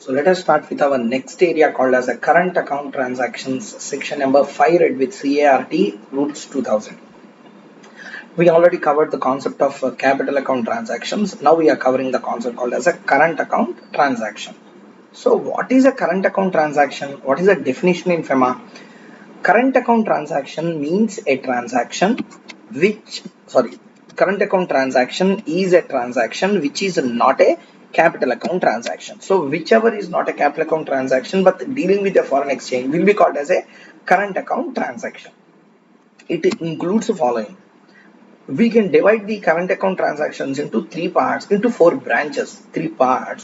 So let us start with our next area called as a current account transactions, section number 5, read with CART rules 2000. We already covered the concept of capital account transactions. Now we are covering the concept called as a current account transaction. So what is a current account transaction? What is the definition in FEMA? Current account transaction means a transaction current account transaction is a transaction which is not a capital account transaction. So whichever is not a capital account transaction but dealing with a foreign exchange will be called as a current account transaction. It includes the following. We can divide the current account transactions into four branches,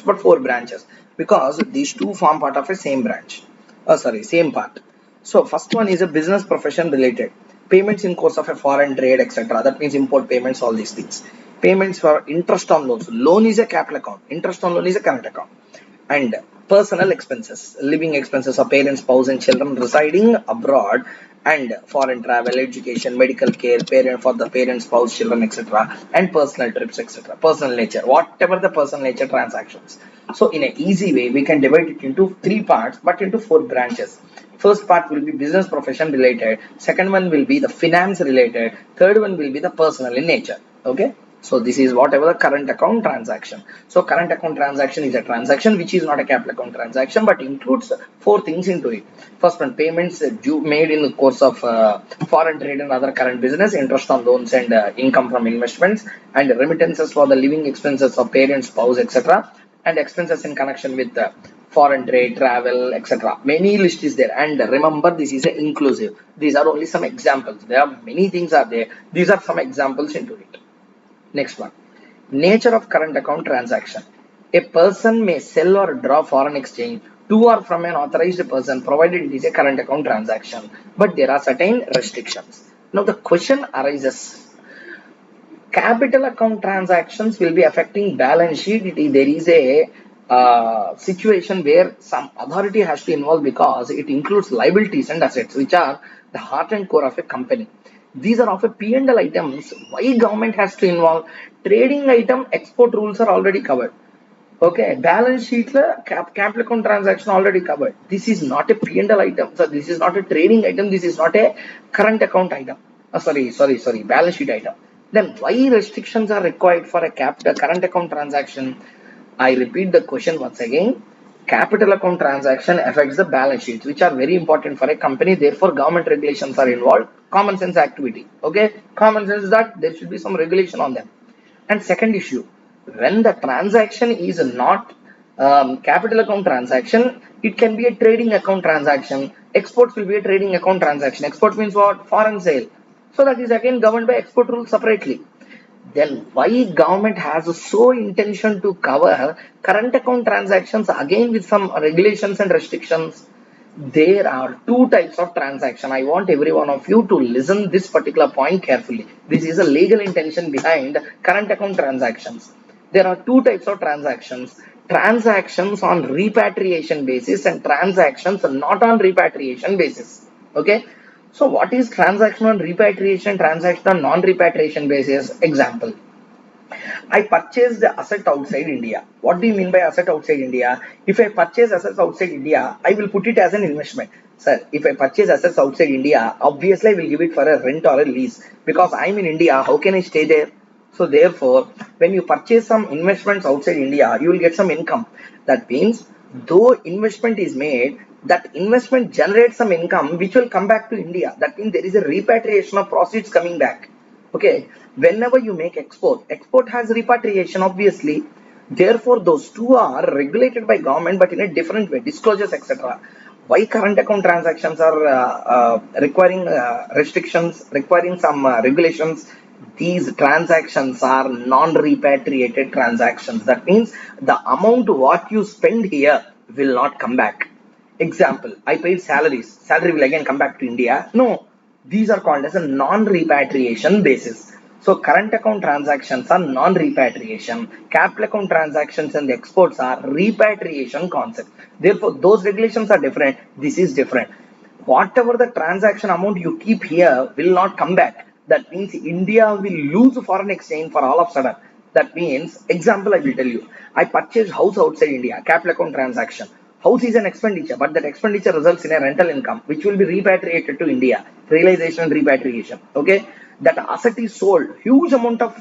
but four branches, because these two form part of a same branch. Same part. So first one is a business profession related. Payments in course of a foreign trade, etc. That means import payments, all these things. Payments for interest on loans. Loan is a capital account. Interest on loan is a current account. And personal expenses, living expenses of parents, spouse and children residing abroad, and foreign travel, education, medical care, parent for the parents, spouse, children, etc. and personal trips, etc. Personal nature, whatever the personal nature transactions. So in an easy way, we can divide it into three parts but into four branches. First part will be business profession related, second one will be the finance related, third one will be the personal in nature. Okay, so this is whatever the current account transaction. So current account transaction is a transaction which is not a capital account transaction but includes four things into it. First one, payments due made in the course of foreign trade and other current business, interest on loans and income from investments, and remittances for the living expenses of parents, spouse, etc. and expenses in connection with foreign trade, travel, etc. Many list is there, and remember this is a inclusive. These are only some examples. There are many things are there. These are some examples into it. Next one, nature of current account transaction. A person may sell or draw foreign exchange to or from an authorized person provided it is a current account transaction, but there are certain restrictions. Now the question arises, capital account transactions will be affecting balance sheet. There is a situation where some authority has to involve because it includes liabilities and assets which are the heart and core of a company. These are of a P&L items. Why government has to involve? Trading item export rules are already covered. Okay, balance sheet capital account transaction already covered. This is not a P&L item. So this is not a trading item. This is not a current account item. Balance sheet item. Then why restrictions are required for a current account transaction? I repeat the question once again. Capital account transaction affects the balance sheets, which are very important for a company. Therefore, government regulations are involved. Common sense activity. Okay, common sense is that there should be some regulation on them. And second issue, when the transaction is not capital account transaction, it can be a trading account transaction. Exports will be a trading account transaction. Export means what? Foreign sale. So that is again governed by export rules separately. Then why government has so intention to cover current account transactions again with some regulations and restrictions? There are two types of transaction. I want every one of you to listen this particular point carefully. This is a legal intention behind current account transactions. There are two types of transactions. Transactions on repatriation basis and transactions not on repatriation basis. Okay. So what is transaction on repatriation, transaction on non-repatriation basis? Example, I purchase the asset outside India. What do you mean by asset outside India? If I purchase assets outside India, I will put it as an investment. Sir, if I purchase assets outside India, obviously I will give it for a rent or a lease because I'm in India. How can I stay there? So therefore, when you purchase some investments outside India, you will get some income. That means though investment is made, that investment generates some income which will come back to India. That means there is a repatriation of proceeds coming back. Okay, whenever you make export has repatriation obviously. Therefore, those two are regulated by government but in a different way, disclosures, etc. Why current account transactions are requiring restrictions, requiring some regulations? These transactions are non-repatriated transactions. That means the amount what you spend here will not come back. Example, I paid salaries. Salary will again come back to India. No, these are called as a non-repatriation basis. So current account transactions are non-repatriation. Capital account transactions and exports are repatriation concept. Therefore, those regulations are different. This is different. Whatever the transaction amount you keep here will not come back. That means India will lose foreign exchange for all of a sudden. That means, example I will tell you. I purchased house outside India, capital account transaction. House is an expenditure, but that expenditure results in a rental income, which will be repatriated to India. Realization and repatriation. Okay, that asset is sold. Huge amount of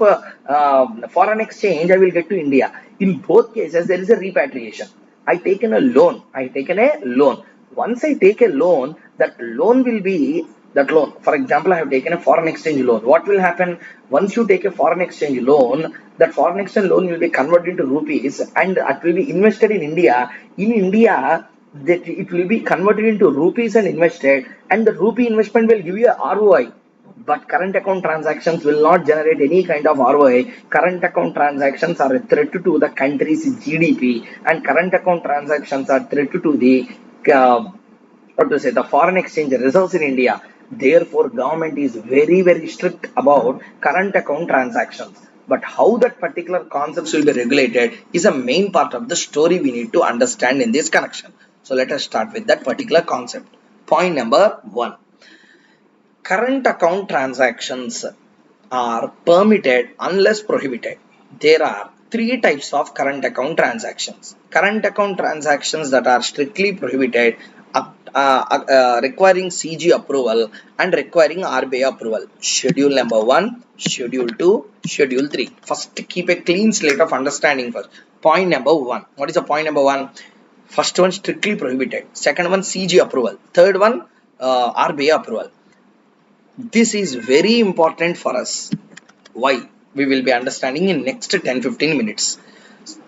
foreign exchange I will get to India. In both cases, there is a repatriation. I taken a loan. I taken a loan. Once I take a loan, that loan will be that loan. For example, I have taken a foreign exchange loan. What will happen once you take a foreign exchange loan? That foreign exchange loan will be converted into rupees and it will be invested in India. In India, that it will be converted into rupees and invested, and the rupee investment will give you a ROI. But current account transactions will not generate any kind of ROI. Current account transactions are a threat to the country's GDP, and current account transactions are threat to the what to say, the foreign exchange reserves in India. Therefore, government is very, very strict about current account transactions. But how that particular concepts will be regulated is a main part of the story we need to understand in this connection. So let us start with that particular concept. Point number one. Current account transactions are permitted unless prohibited. There are three types of current account transactions. Current account transactions that are strictly prohibited, requiring CG approval and requiring RBI approval. Schedule number 1, Schedule 2, Schedule 3. First, keep a clean slate of understanding first. Point number 1. What is the point number 1? First one, strictly prohibited. Second one, CG approval. Third one, RBI approval. This is very important for us. Why? We will be understanding in next 10-15 minutes.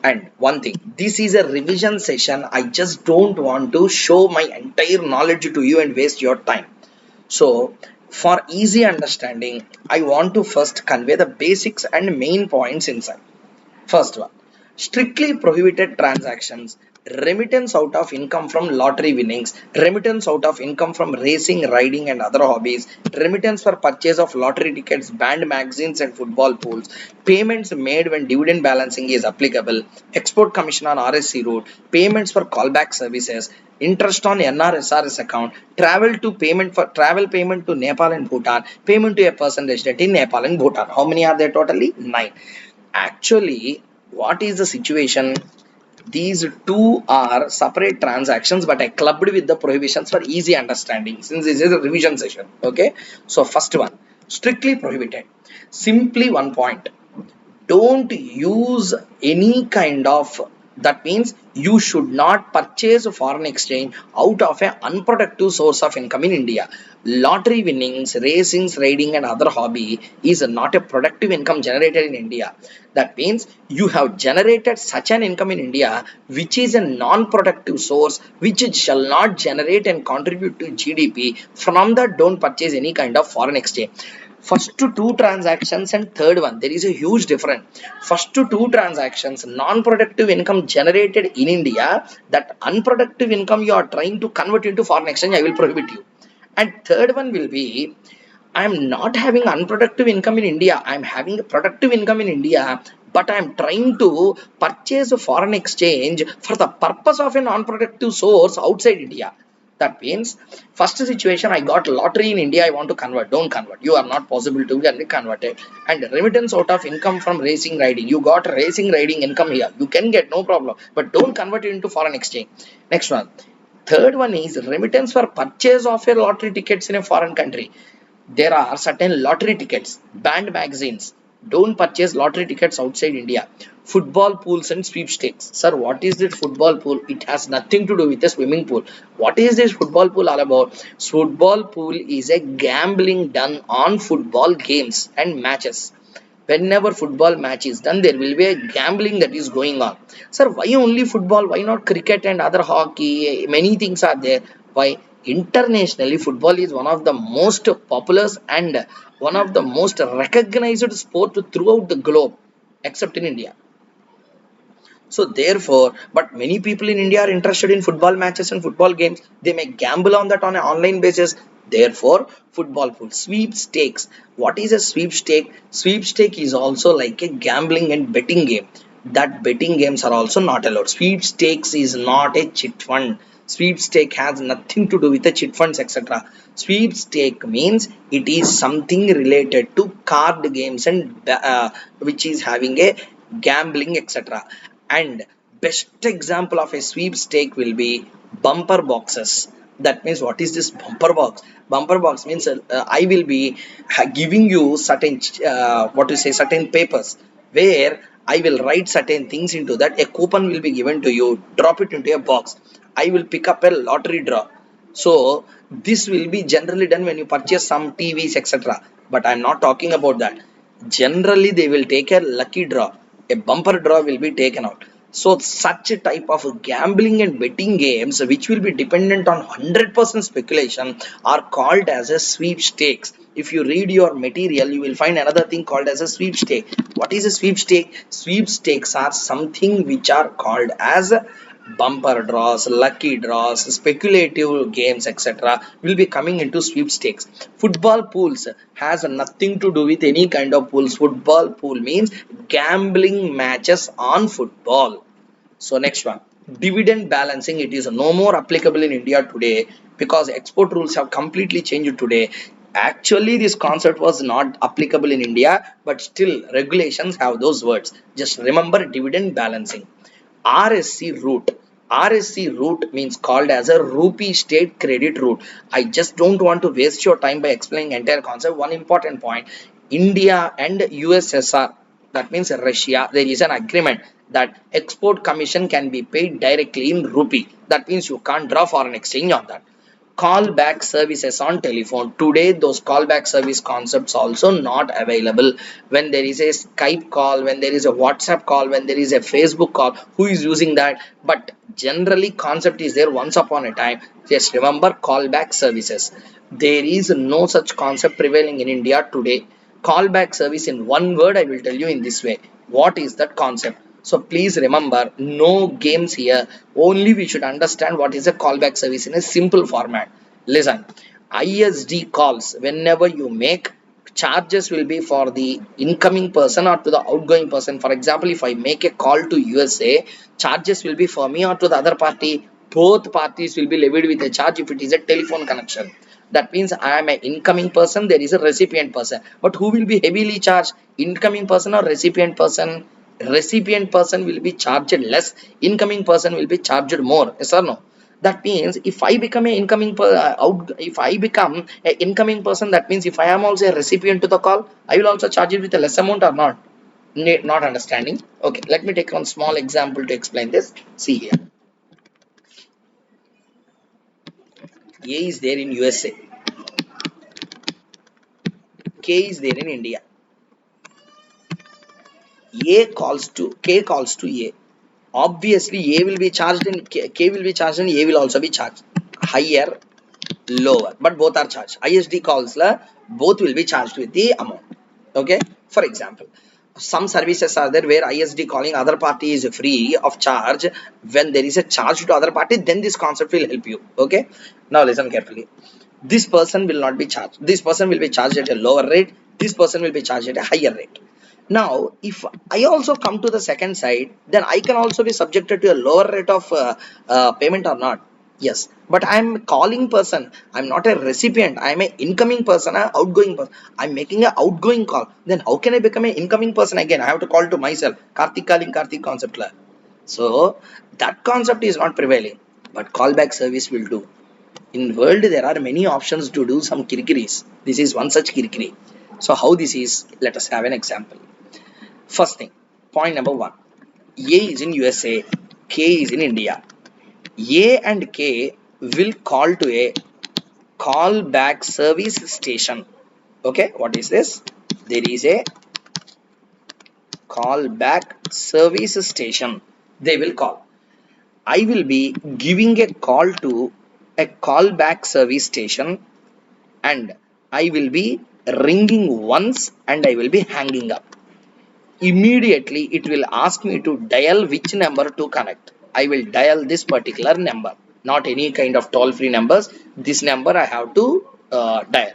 And one thing, this is a revision session. I just don't want to show my entire knowledge to you and waste your time. So, for easy understanding, I want to first convey the basics and main points inside. First one, strictly prohibited transactions, remittance out of income from lottery winnings, remittance out of income from racing, riding and other hobbies, remittance for purchase of lottery tickets, band magazines and football pools, payments made when dividend balancing is applicable, export commission on RSC route, payments for callback services, interest on NRSRS account, travel payment to Nepal and Bhutan, payment to a person resident in Nepal and Bhutan. How many are there totally? 9. Actually, what is the situation? These two are separate transactions, but I clubbed with the prohibitions for easy understanding since this is a revision session. Okay, so first one, strictly prohibited. Simply one point, don't use any kind of, that means you should not purchase foreign exchange out of an unproductive source of income in India. Lottery winnings, racings, riding and other hobby is not a productive income generated in India. That means you have generated such an income in India which is a non-productive source which shall not generate and contribute to GDP. From that, don't purchase any kind of foreign exchange. First two transactions and third one, there is a huge difference. First two transactions, non-productive income generated in India, that unproductive income you are trying to convert into foreign exchange, I will prohibit you. And third one will be, I am not having unproductive income in India, I am having a productive income in India, but I am trying to purchase a foreign exchange for the purpose of a non-productive source outside India. That means, first situation, I got lottery in India, I want to convert. Don't convert. You are not possible to get converted. And remittance out of income from racing riding. You got racing riding income here. You can get, no problem. But don't convert it into foreign exchange. Next one. Third one is remittance for purchase of a lottery tickets in a foreign country. There are certain lottery tickets, band magazines. Don't purchase lottery tickets outside India. Football pools and sweepstakes. Sir, what is this football pool? It has nothing to do with a swimming pool. What is this football pool all about? Football pool is a gambling done on football games and matches. Whenever football match is done, there will be a gambling that is going on. Sir, why only football? Why not cricket and other hockey? Many things are there. Why? Internationally, football is one of the most popular and one of the most recognized sport throughout the globe, except in India. So therefore, but many people in India are interested in football matches and football games. They may gamble on that on an online basis. Therefore, football pool, sweepstakes. What is a sweepstake? Sweepstake is also like a gambling and betting game. That betting games are also not allowed. Sweepstakes is not a chit fund. Sweepstake has nothing to do with the chit funds, etc. Sweepstake means it is something related to card games and which is having a gambling, etc. And best example of a sweepstake will be bumper boxes. That means, what is this bumper box? Bumper box means I will be giving you certain what to say, certain papers where I will write certain things into that. A coupon will be given to you. Drop it into a box. I will pick up a lottery draw. So this will be generally done when you purchase some TVs, etc. But I'm not talking about that. Generally, they will take a lucky draw. A bumper draw will be taken out. So such a type of gambling and betting games, which will be dependent on 100% speculation, are called as a sweepstakes. If you read your material, you will find another thing called as a sweepstake. What is a sweepstake? Sweepstakes are something which are called as bumper draws, lucky draws, speculative games, etc. will be coming into sweepstakes. Football pools has nothing to do with any kind of pools. Football pool means gambling matches on football. So next one, dividend balancing. It is no more applicable in India today because export rules have completely changed today. Actually, this concept was not applicable in India, but still regulations have those words. Just remember dividend balancing. RSC route. RSC route means called as a rupee state credit route. I just don't want to waste your time by explaining entire concept. One important point: India and USSR, that means Russia, there is an agreement that export commission can be paid directly in rupee. That means you can't draw foreign exchange on that. Callback services on telephone. Today those callback service concepts also not available. When there is a Skype call, when there is a WhatsApp call, when there is a Facebook call, who is using that? But generally concept is there once upon a time. Just remember callback services. There is no such concept prevailing in India today. Callback service, in one word I will tell you in this way, what is that concept. So please remember, no games here. Only we should understand what is a callback service in a simple format. Listen, ISD calls, whenever you make, charges will be for the incoming person or to the outgoing person. For example, if I make a call to USA, charges will be for me or to the other party. Both parties will be levied with a charge if it is a telephone connection. That means I am an incoming person, there is a recipient person. But who will be heavily charged? Incoming person or recipient person? Recipient person will be charged less, incoming person will be charged more. Yes or no? That means if I become a if I become an incoming person, that means if I am also a recipient to the call, I will also charge it with a less amount or not? Not understanding. Okay, let me take one small example to explain this. See here, A is there in USA, K is there in India. K calls to A. Obviously, A will be charged and K will be charged and A will also be charged. Higher, lower, but both are charged. ISD calls, both will be charged with the amount. Okay. For example, some services are there where ISD calling other party is free of charge. When there is a charge to other party, then this concept will help you. Okay. Now listen carefully. This person will not be charged. This person will be charged at a lower rate. This person will be charged at a higher rate. Now, if I also come to the second side, then I can also be subjected to a lower rate of payment or not. Yes, but I'm a calling person. I'm not a recipient. I'm an incoming person, an outgoing person. I'm making an outgoing call. Then how can I become an incoming person again? I have to call to myself. Karthik calling Karthik concept. So that concept is not prevailing, but callback service will do. In world, there are many options to do some kirkiris. This is one such kirkiri. So how this is? Let us have an example. First thing, point number one. A is in USA, K is in India. A and K will call to a callback service station. Okay, what is this? There is a callback service station. They will call. I will be giving a call to a callback service station, and I will be ringing once and I will be hanging up. Immediately it will ask me to dial which number to connect. I will dial this particular number, not any kind of toll free numbers. This number I have to dial.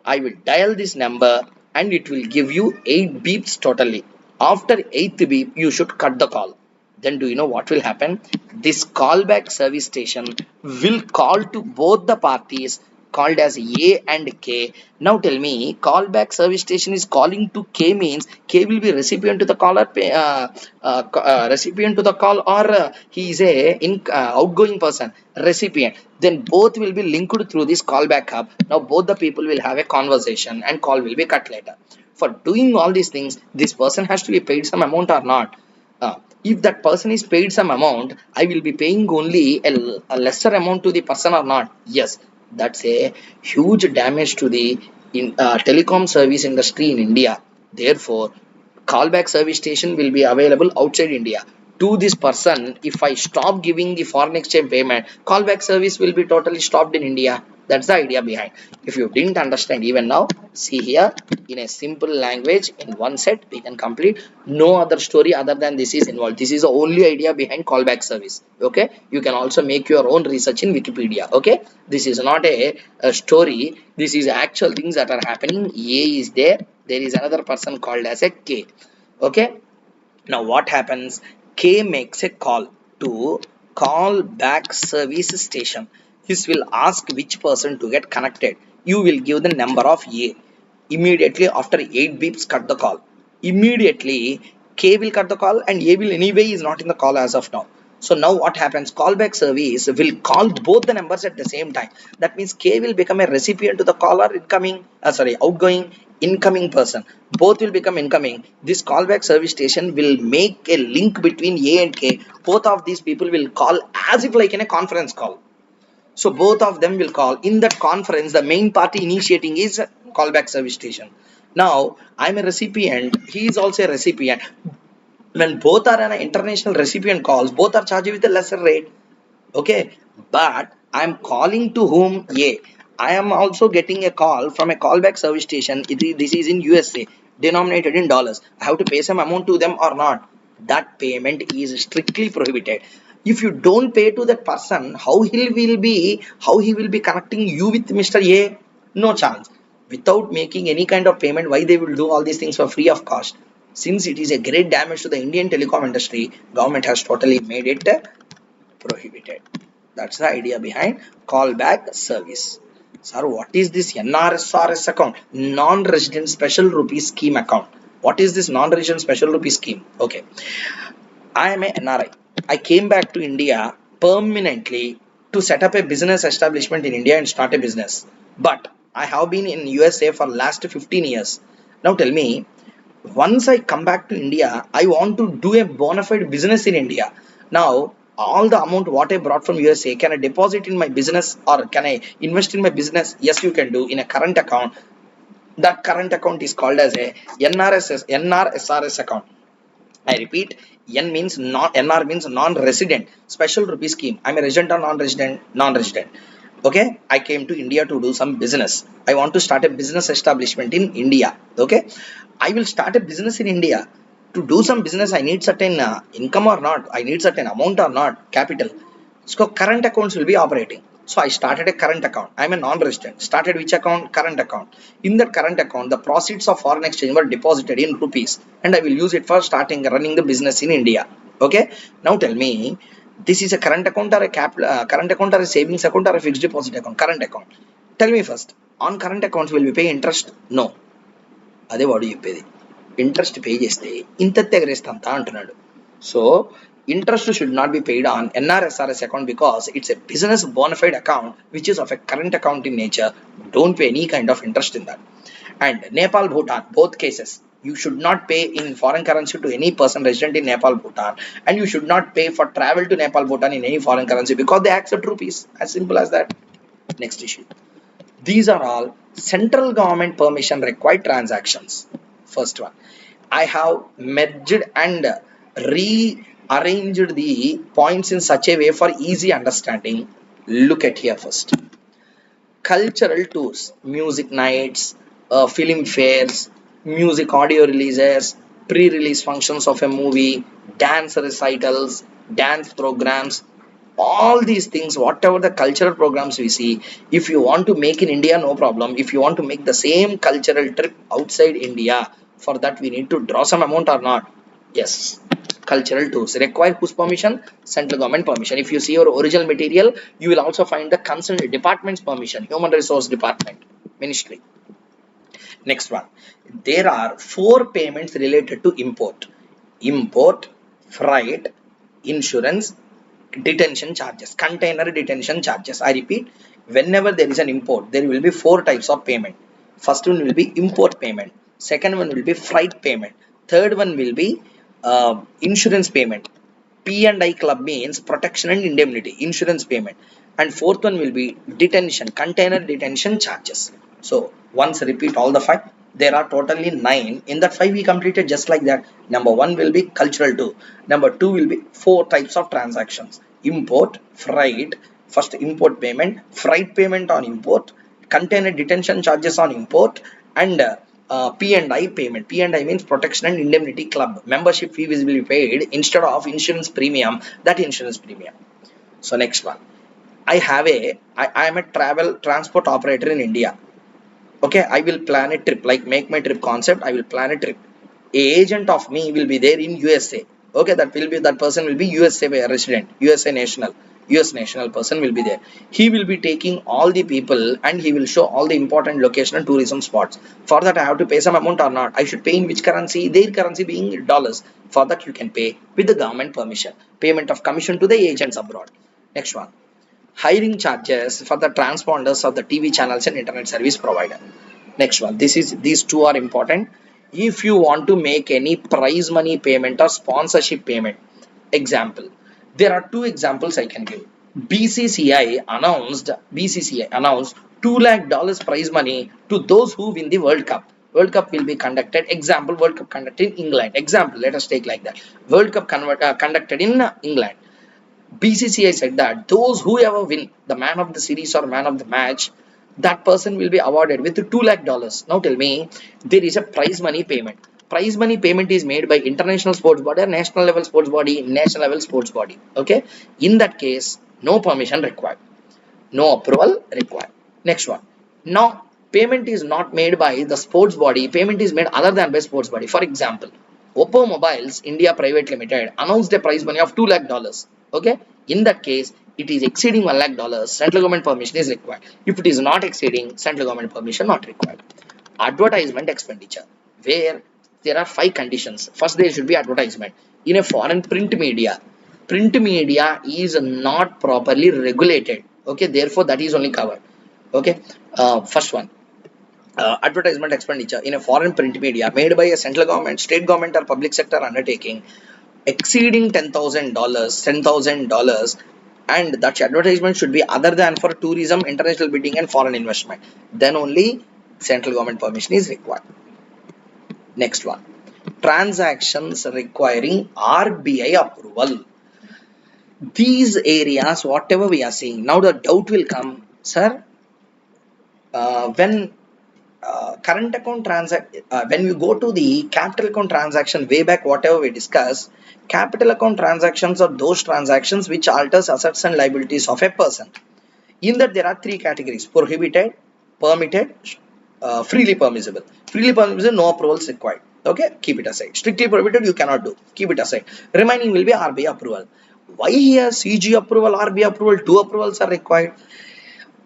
I will dial this number and it will give you 8 beeps totally. After 8th beep, you should cut the call. Then do you know what will happen? This callback service station will call to both the parties called as A and K. Now tell me, callback service station is calling to K means K will be recipient to the caller, recipient to the call, or he is a outgoing person, recipient. Then both will be linked through this callback hub. Now both the people will have a conversation and call will be cut later. For doing all these things, this person has to be paid some amount or not. If that person is paid some amount, I will be paying only a lesser amount to the person or not. Yes, that's a huge damage to the telecom service industry in India. Therefore, callback service station will be available outside India. To this person, if I stop giving the foreign exchange payment, callback service will be totally stopped in India. That's the idea behind. If you didn't understand even now, see here in a simple language in one set we can complete. No other story other than this is involved. This is the only idea behind callback service. Okay, you can also make your own research in Wikipedia. Okay, this is not a story. This is actual things that are happening. A is there. There is another person called as a K. Okay, now what happens? K makes a call to call back service station. This will ask which person to get connected. You will give the number of A. Immediately after 8 beeps, cut the call. Immediately K will cut the call and A will anyway is not in the call as of now. So now what happens? Callback service will call both the numbers at the same time. That means K will become a recipient to the caller incoming, outgoing, incoming person. Both will become incoming. This callback service station will make a link between A and K. Both of these people will call as if like in a conference call. So both of them will call. In that conference, the main party initiating is callback service station. Now I'm a recipient. He is also a recipient. When both are an international recipient calls, both are charged with a lesser rate. Okay, but I'm calling to whom? A. I am also getting a call from a callback service station. This is in USA, denominated in dollars. I have to pay some amount to them or not? That payment is strictly prohibited. If you don't pay to that person, how he will be connecting you with Mr. A? No chance. Without making any kind of payment, why they will do all these things for free of cost? Since it is a great damage to the Indian telecom industry, government has totally made it prohibited. That's the idea behind callback service. Sir, what is this NRSRS account? Non-resident special rupee scheme account. What is this non-resident special rupee scheme? Okay, I am a NRI. I came back to India permanently to set up a business establishment in India and start a business. But I have been in USA for last 15 years. Now tell me, once I come back to India, I want to do a bona fide business in India. Now, all the amount what I brought from USA, can I deposit in my business or can I invest in my business? Yes, you can do in a current account. That current account is called as a NRSRS account. I repeat, NR means non-resident special rupee scheme. I'm a resident or non-resident? Non-resident. Okay, I came to India to do some business. I want to start a business establishment in India. Okay, I will start a business in India. To do some business, I need certain income or not. I need certain amount or not, capital. So current accounts will be operating. So I started a current account. I'm a non-resident. Started which account? Current account. In that current account, the proceeds of foreign exchange were deposited in rupees, and I will use it for starting running the business in India. Okay. Now tell me, this is a current account or a current account or a savings account or a fixed deposit account? Current account. Tell me first. On current accounts, will we pay interest? No. అదే వాడు చెప్పేది. Interest pay చేస్తే ఇంత ఎగరేస్తంత అంటున్నాడు. So interest should not be paid on NRSRS account because it's a business bona fide account which is of a current account in nature. Don't pay any kind of interest in that. And Nepal, Bhutan, both cases, you should not pay in foreign currency to any person resident in Nepal, Bhutan, and you should not pay for travel to Nepal, Bhutan in any foreign currency because they accept rupees. As simple as that. Next issue. These are all central government permission required transactions. First one, I have merged and rearranged the points in such a way for easy understanding. Look at here first. Cultural tours, music nights, film fairs, music audio releases, pre-release functions of a movie, dance recitals, dance programs, all these things, whatever the cultural programs we see, if you want to make in India, no problem. If you want to make the same cultural trip outside India, for that we need to draw some amount or not? Yes, cultural tours. Require whose permission? Central government permission. If you see your original material, you will also find the concerned department's permission. Human Resource Department, Ministry. Next one. There are 4 payments related to import. Import, freight, insurance, detention charges, container detention charges. I repeat, whenever there is an import, there will be 4 types of payment. First one will be import payment. Second one will be freight payment. Third one will be insurance payment. P&I club means protection and indemnity, insurance payment. And fourth one will be detention, container detention charges. So once repeat all the 5. There are totally 9. In that 5 we completed just like that. Number 1 will be cultural tour. Number 2 will be 4 types of transactions. Import, freight, first import payment, freight payment on import, container detention charges on import, and P&I payment. P&I means protection and indemnity club. Membership fee will be paid instead of insurance premium, that insurance premium. So next one. I am a transport operator in India. Okay, I will plan a trip, like make my trip concept, I will plan a trip. A agent of me will be there in USA. Okay, that person will be USA resident, USA national. US national person will be there. He will be taking all the people and he will show all the important location and tourism spots. For that I have to pay some amount or not? I should pay in which currency? Their currency being dollars. For that you can pay with the government permission. Payment of commission to the agents abroad. Next one. Hiring charges for the transponders of the TV channels and internet service provider. Next one. These two are important. If you want to make any prize money payment or sponsorship payment, example. There are 2 examples I can give. BCCI announced $2 lakh prize money to those who win the World Cup. World Cup will be conducted. Example, World Cup conducted in England. Example, let us take like that. World Cup conducted in England. BCCI said that those who ever win the man of the series or man of the match, that person will be awarded with $2 lakh. Now tell me, there is a prize money payment. Prize money payment is made by international sports body or national level sports body, national level sports body. Okay. In that case, no permission required. No approval required. Next one. Now, payment is not made by the sports body. Payment is made other than by sports body. For example, Oppo Mobiles India Private Limited announced a prize money of $2 lakh. Okay. In that case, it is exceeding $1 lakh. Central government permission is required. If it is not exceeding, central government permission not required. Advertisement expenditure, where there are 5 conditions. First, there should be advertisement in a foreign print media. Print media is not properly regulated. Okay, therefore that is only covered. Okay, first one. Advertisement expenditure in a foreign print media made by a central government, state government, or public sector undertaking exceeding $10,000, and that advertisement should be other than for tourism, international bidding, and foreign investment. Then only central government permission is required. Next one. Transactions requiring RBI approval. These areas, whatever we are seeing, now the doubt will come, sir, when current account when we go to the capital account transaction way back, whatever we discussed, capital account transactions are those transactions which alters assets and liabilities of a person. In that there are 3 categories: prohibited, permitted, freely permissible. Freely permissible, no approvals required. Okay, keep it aside. Strictly prohibited, you cannot do. Keep it aside. Remaining will be RBI approval. Why here CG approval, RBI approval, 2 approvals are required?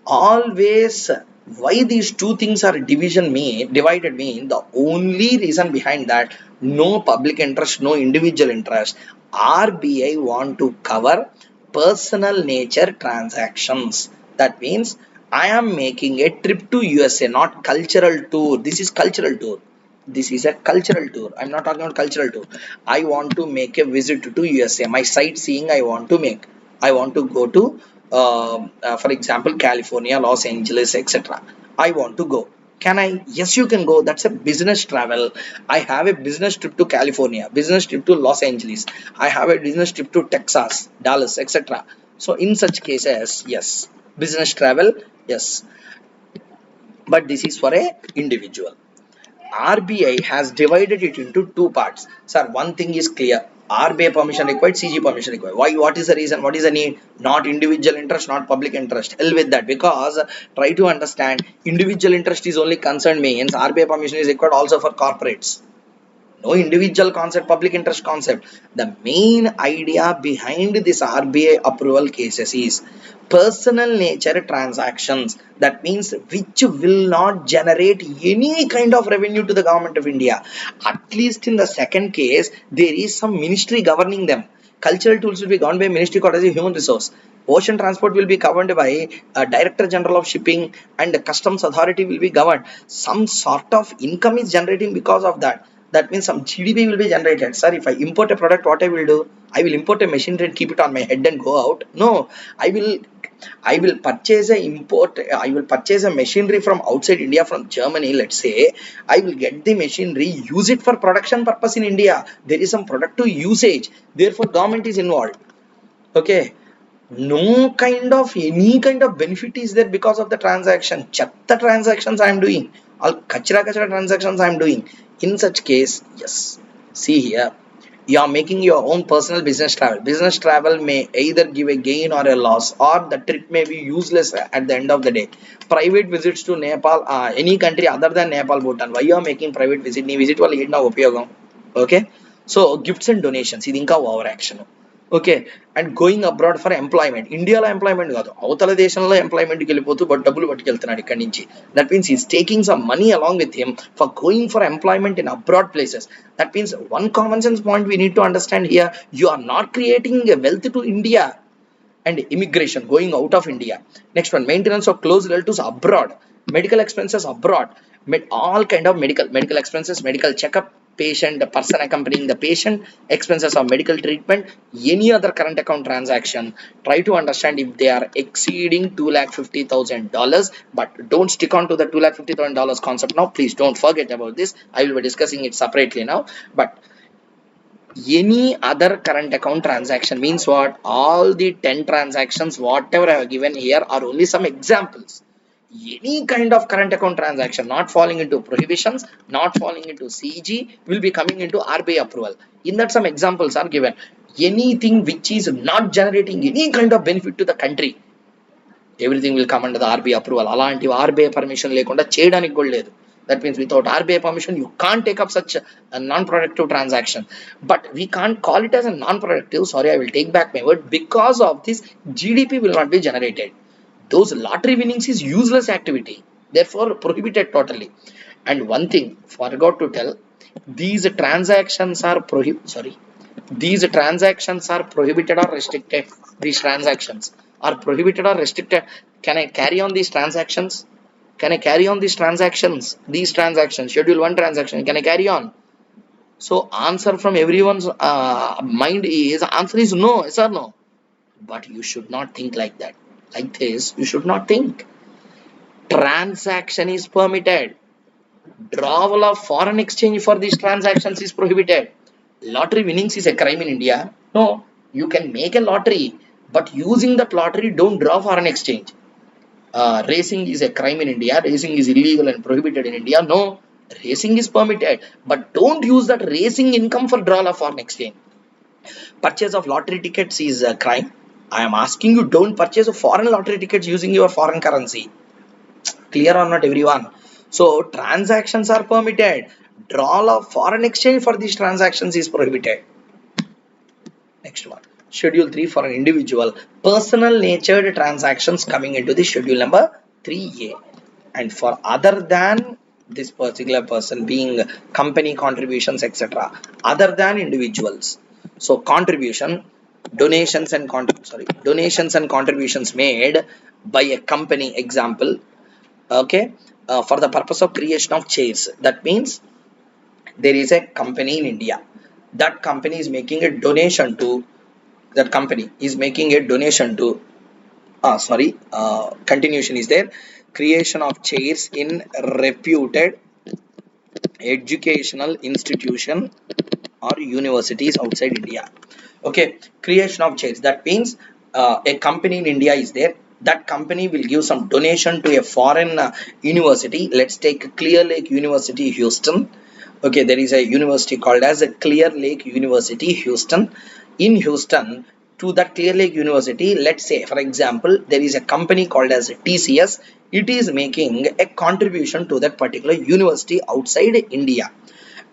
Always, why these 2 things are divided mean the only reason behind that, no public interest, no individual interest. RBI want to cover personal nature transactions. That means I am making a trip to USA, not cultural tour. This is cultural tour. This is a cultural tour. I'm not talking about cultural tour. I want to make a visit to USA. My sightseeing I want to make. I want to go to for example, California, Los Angeles, etc. I want to go. Can I? Yes, you can go. That's a business travel. I have a business trip to California, business trip to Los Angeles. I have a business trip to Texas, Dallas, etc. So in such cases, yes, business travel, yes. But this is for a individual. RBI has divided it into 2 parts. Sir, one thing is clear. RBI permission required, CG permission required. Why? What is the reason? What is the need? Not individual interest, not public interest. Hell with that. Because try to understand, individual interest is only concerned means RBI permission is required also for corporates. No individual concept, public interest concept. The main idea behind this RBI approval cases is personal nature transactions. That means which will not generate any kind of revenue to the government of India. At least in the second case, there is some ministry governing them. Cultural tools will be governed by ministry called as a human resource. Ocean transport will be governed by a director general of shipping, and the customs authority will be governed. Some sort of income is generating because of that. That means some GDP will be generated. Sir, if I import a product, what I will do? I will import a machinery and keep it on my head and go out. No, I will purchase a machinery from outside India, from Germany, let's say. I will get the machinery, use it for production purpose in India. There is some productive usage, therefore government is involved. Okay, no kind of any kind of benefit is there because of the transaction. Chatta transactions I am doing, all kachra transactions I am doing. In such case, yes, see here, you are making your own personal business travel. Business travel may either give a gain or a loss, or the trip may be useless at the end of the day. Private visits to Nepal, any country other than Nepal, Bhutan. Why you are making private visit? Nee visit వాళ్ళు ఏంటి ఉపయోగం? Okay, so gifts and donations ఇది ఇంకా over action. Okay, and going abroad for employment. ఇండియాలో employment కాదు, అవతల దేశంలో ఎంప్లాయ్మెంట్కి వెళ్ళిపోతూ బట్ డబ్బులు పట్టుకెళ్తున్నాడు ఇక్కడి నుంచి. That means is taking some money along with him for going for employment in abroad places. That means one common sense point we need to understand here: you are not creating a wealth to India. And immigration, going out of India. Next one, maintenance of close relatives abroad, medical expenses abroad, all kind of medical expenses, medical checkup, patient, the person accompanying the patient, expenses of medical treatment, any other current account transaction. Try to understand if they are exceeding $250,000, but don't stick on to the $250,000 concept now. Please don't forget about this. I will be discussing it separately now. But any other current account transaction means what? All the 10 transactions whatever I have given here are only some examples. Any kind of current account transaction not falling into prohibitions, not falling into CG, will be coming into RBI approval. In that some examples are given. Anything which is not generating any kind of benefit to the country, everything will come under the RBI approval. అలాంటి RBI permission లేకుండా చేయడానికి కూడా లేదు. That means without RBI permission, you can't take up such a non-productive transaction. But we can't call it as a non-productive. Sorry, I will take back my word. Because of this, GDP will not be generated. Those lottery winnings is useless activity. Therefore, prohibited totally. And one thing, forgot to tell, these transactions are prohibited or restricted. These transactions are prohibited or restricted. Can I carry on these transactions? These transactions, schedule 1 transaction, can I carry on? So answer from everyone's mind is, answer is no, yes or no. But you should not think like that. Like this, you should not think. Transaction is permitted. Drawal of foreign exchange for these transactions is prohibited. Lottery winnings is a crime in India? No. You can make a lottery, but using that lottery, don't draw foreign exchange. Racing is a crime in India. Racing is illegal and prohibited in India. No, racing is permitted, but don't use that racing income for drawal of foreign exchange. Purchase of lottery tickets is a crime. I am asking you, don't purchase foreign lottery tickets using your foreign currency. Clear or not, everyone? So transactions are permitted. Drawal of foreign exchange for these transactions is prohibited. Next one, schedule 3 for an individual, personal natured transactions coming into the schedule number 3A. And for other than this particular person, being company contributions, etc., other than individuals. So contribution, donations and contributions made by a company, example, okay, for the purpose of creation of chairs. That means there is a company in India. That company is making a donation to continuation is there, creation of chairs in reputed educational institution or universities outside India. Okay, creation of chairs. That means a company in India is there. That company will give some donation to a foreign university. Let's take Clear Lake University, Houston. Okay, there is a university called as a Clear Lake University, Houston. In Houston, to that Clear Lake University, let's say for example, there is a company called as TCS. It is making a contribution to that particular university outside India.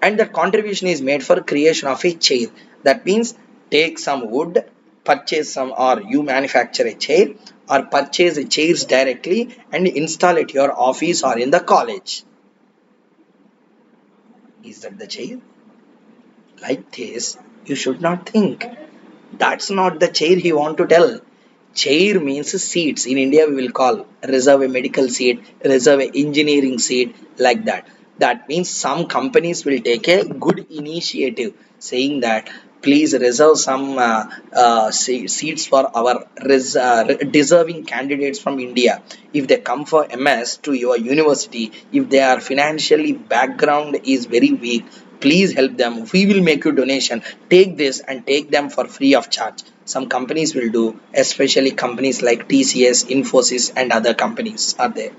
and that contribution is made for creation of a chair. That means take some wood, purchase some, or you manufacture a chair or purchase chairs directly and install it your office or in the college. Is that the chair? Like this, you should not think. That's not the chair he want to tell. Chair means seats. In India, we will call reserve a medical seat, reserve a engineering seat, like that. That means some companies will take a good initiative saying that please reserve some seats for our deserving candidates from India. If they come for MS to your university, if their financially background is very weak, please help them. We will make you donation. Take this and take them for free of charge. Some companies will do, especially companies like TCS, Infosys, and other companies are there.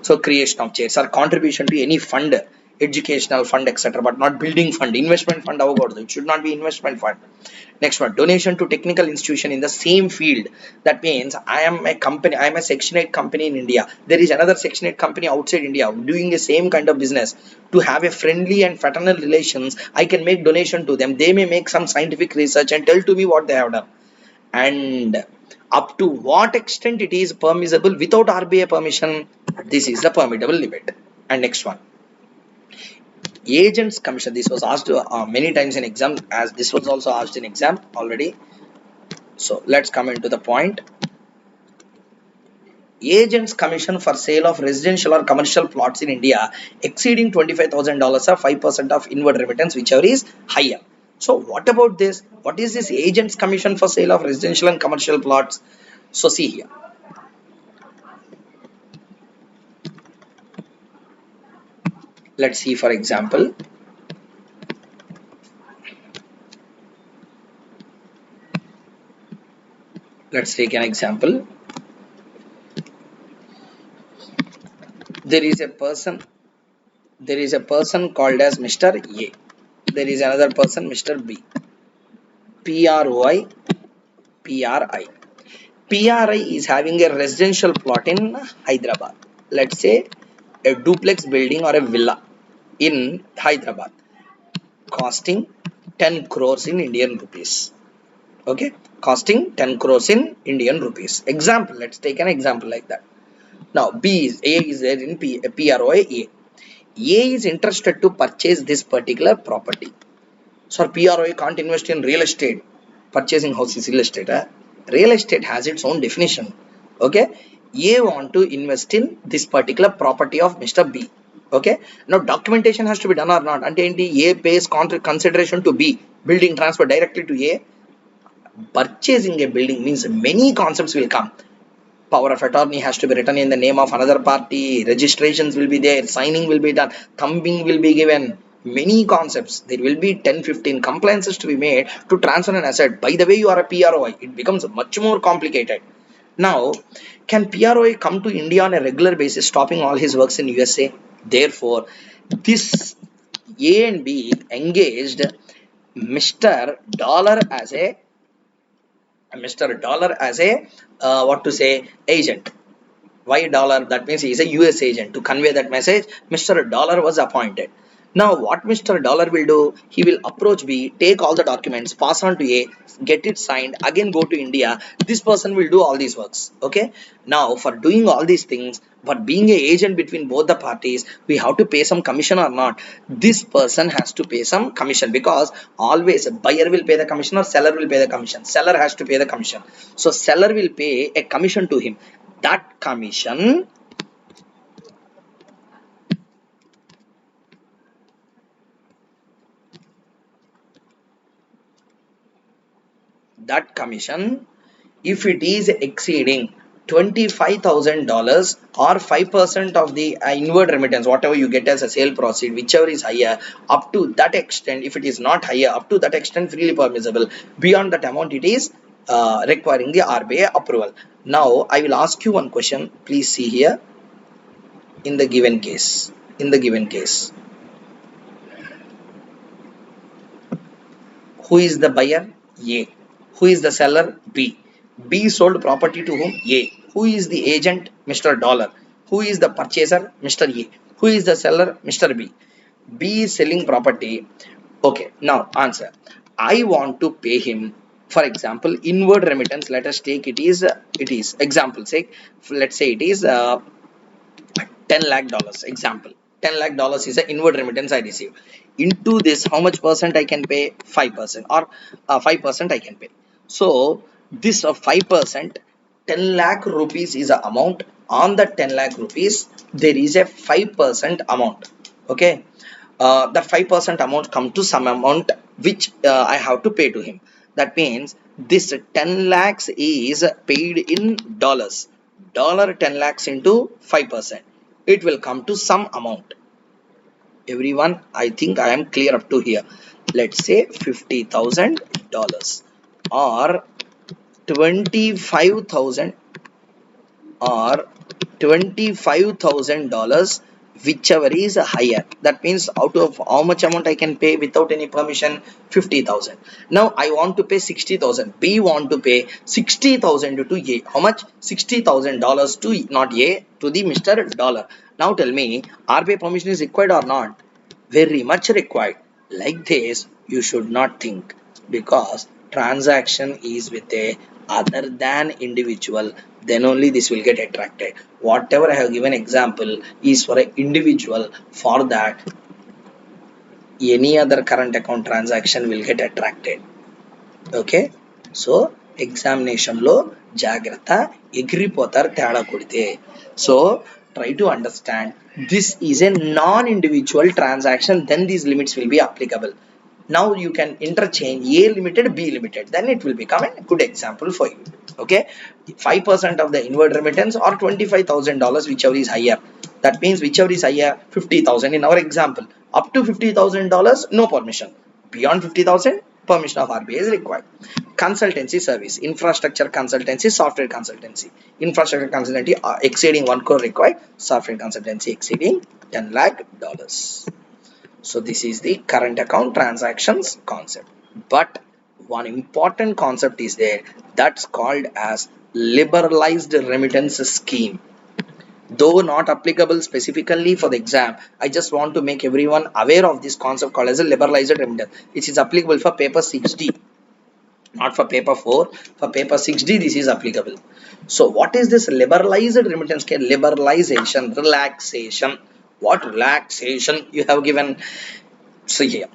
So creation of chairs or contribution to any fund, educational fund, etc., but not building fund. Investment fund, it should not be investment fund. Next one, donation to technical institution in the same field. That means I am a company, I am a Section 8 company in India. There is another Section 8 company outside India doing the same kind of business. To have a friendly and fraternal relations, I can make donation to them. They may make some scientific research and tell to me what they have done. And up to what extent it is permissible without RBI permission, this is the permissible limit. And next one, agents commission. This was asked many times in exam, as this was also asked in exam already. So let's come into the point. Agents commission for sale of residential or commercial plots in India exceeding $25,000 or 5% of inward remittance, whichever is higher. So what about this? What is this agents commission for sale of residential and commercial plots? So see here. Let's see, for example, let's take an example. There is a person called as Mr. A. There is another person, Mr. B. PROI, PRI. PRI is having a residential plot in Hyderabad. Let's say a duplex building or a villa in Hyderabad costing 10 crores in Indian rupees. Okay, costing 10 crores in Indian rupees. Example, let's take an example like that. Now A is there in PROI A. A is interested to purchase this particular property. So PROI can't invest in real estate. Purchasing house is real estate. Real estate has its own definition. Okay, A want to invest in this particular property of Mr. B. Okay, now documentation has to be done or not. And A pays consideration to B. Building transfer directly to A. Purchasing a building means many concepts will come. Power of attorney has to be written in the name of another party, registrations will be there, signing will be done, thumbing will be given, many concepts. There will be 10-15 compliances to be made to transfer an asset. By the way, you are a PROI, it becomes much more complicated. Now, can PROI come to India on a regular basis, stopping all his works in USA? Therefore, this A and B engaged Mr. Dollar as a what to say, agent. Why dollar? That means he is a US agent. To convey that message, Mr. Dollar was appointed. Now what Mr. Dollar will do, he will approach B, take all the documents, pass on to A, get it signed, again go to India. This person will do all these works. Okay. Now for doing all these things, but being an agent between both the parties, we have to pay some commission or not. This person has to pay some commission, because always buyer will pay the commission or seller will pay the commission. Seller has to pay the commission. So seller will pay a commission to him. That commission if it is exceeding $25,000 or 5% of the inward remittance, whatever you get as a sale proceed, whichever is higher, up to that extent, if it is not higher, up to that extent freely permissible. Beyond that amount, it is requiring the RBI approval. Now I will ask you one question. Please see here. In the given case, who is the buyer? A. Who is the seller? B. B sold property to whom? A. Who is the agent? Mr. Dollar. Who is the purchaser? Mr. A. Who is the seller? Mr. B. B is selling property. Okay, now answer. I want to pay him, for example, inward remittance. Let us take it is example sake. Let's say it is 10 lakh dollars. Example, 10 lakh dollars is an inward remittance I receive. Into this, how much percent I can pay? 5% or 5% I can pay. So this 5%, 10 lakh rupees is a amount. On the 10 lakh rupees, there is a 5% amount. Okay, that 5% amount come to some amount which I have to pay to him. That means this 10 lakhs is paid in dollars. Dollar 10 lakhs into 5%. It will come to some amount. Everyone, I think I am clear up to here. Let's say $50,000 or 25,000 or $25,000, whichever is higher. That means out of how much amount I can pay without any permission? 50,000. Now I want to pay 60,000. B want to pay 60,000 to A. How much? $60,000 to not A, to the Mr. Dollar. Now tell me, RBI permission is required or not? Very much required. Like this, you should not think, because transaction is with a other than individual, then only this will get attracted. Whatever I have given example is for an individual. For that, any other current account transaction will get attracted. Okay, so examination lo jagrata egripotar teda kodite. So try to understand, this is a non-individual transaction, then these limits will be applicable. Now you can interchange A limited, B limited, then it will become a good example for you. Okay, 5% of the inward remittance or $25,000, whichever is higher. That means whichever is higher, 50,000 in our example. Up to $50,000, no permission. Beyond 50,000, permission of RBI is required. Consultancy service, infrastructure consultancy, software consultancy. Infrastructure consultancy exceeding 1 crore required. Software consultancy exceeding 10 lakh dollars. So this is the current account transactions concept. But one important concept is there, that's called as liberalized remittance scheme. Though not applicable specifically for the exam, I just want to make everyone aware of this concept called as a liberalized remittance, which is applicable for paper 6D, not for paper 4. For paper 6D, this is applicable. So what is this liberalized remittance scheme? Liberalization, relaxation. What relaxation you have given? So here,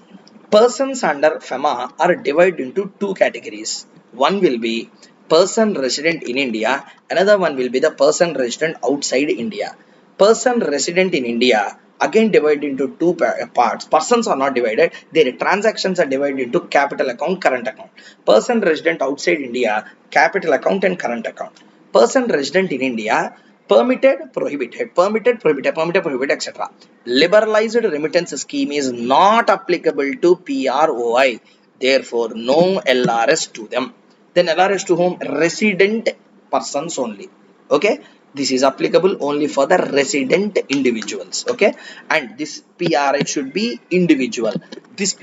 persons under FEMA are divided into two categories. One will be person resident in India, another one will be the person resident outside India. Person resident in India again divided into two parts. Persons are not divided, their transactions are divided into capital account, current account. Person resident outside India, capital account and current account. Person resident in India, permitted, prohibited, permitted, prohibited, permitted, prohibited, etc. Liberalized remittance scheme is not applicable to PROI. Therefore, no LRS to them. Then LRS to whom? Resident persons only. Okay. This is applicable only for the resident individuals. Okay. And this PRI should be individual. This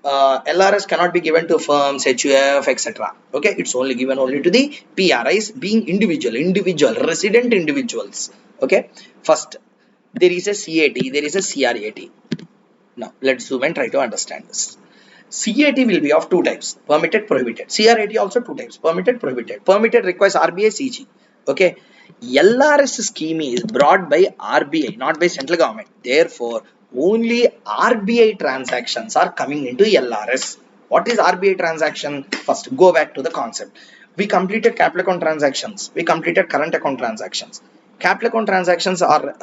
LRS cannot be given to firms, HUF, etc. Okay, it's only given only to the PRIs being individual, resident individuals. Okay, first there is a CAT, there is a CRAT. Now let's zoom and try to understand this. CAT will be of two types: permitted, prohibited. CRAT also two types: permitted, prohibited. Permitted requires RBI CG. Okay, LRS scheme is brought by RBI, not by central government. Therefore, only RBI transactions are coming into LRS. What is RBI transaction? First, go back to the concept. We completed capital account transactions. We completed current account transactions. Capital account transactions are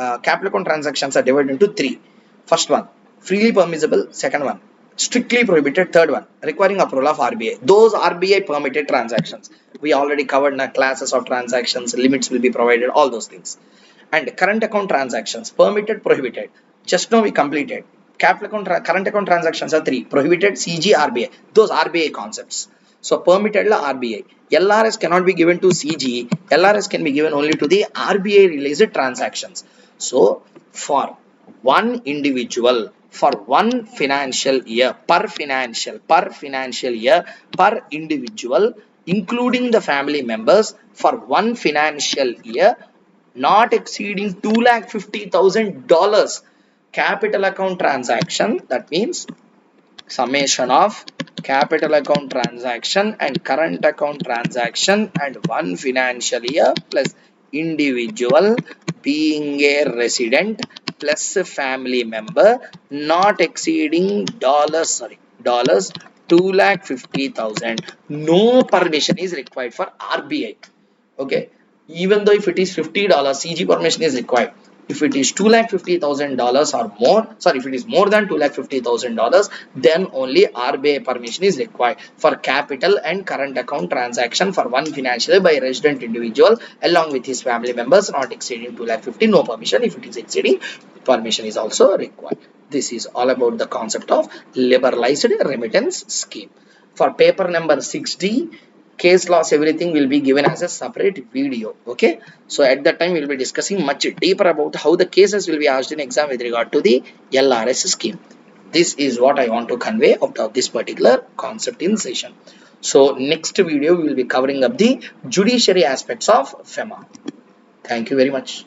divided into three. First one, freely permissible. Second one, strictly prohibited. Third one, requiring approval of RBI. Those RBI permitted transactions we already covered in our classes of transactions, limits will be provided, all those things. And current account transactions, permitted, prohibited, just now we completed. Capital account, current account transactions are three: prohibited, CG, RBI. Those RBI concepts. So permitted la RBI. LRS cannot be given to CG. LRS can be given only to the RBI released transactions. So for one individual, for one financial year, per financial year, per individual, including the family members, for one financial year, not exceeding $250,000, capital account transaction, that means summation of capital account transaction and current account transaction and one financial year plus individual being a resident plus a family member not exceeding dollars 2,50,000. No permission is required for RBI. Okay, even though if it is $50, CG permission is required. If it is $2,50,000 or more, sorry, if it is more than $2,50,000, then only RBI permission is required for capital and current account transaction for one financial year by a resident individual along with his family members not exceeding 2,50,000. No permission. If it is exceeding, permission is also required. This is all about the concept of liberalized remittance scheme. For paper number 6D, case laws, everything will be given as a separate video. Okay, so at that time we will be discussing much deeper about how the cases will be asked in exam with regard to the LRS scheme. This is what I want to convey out of this particular concept in session. So next video we will be covering up the judiciary aspects of FEMA. Thank you very much.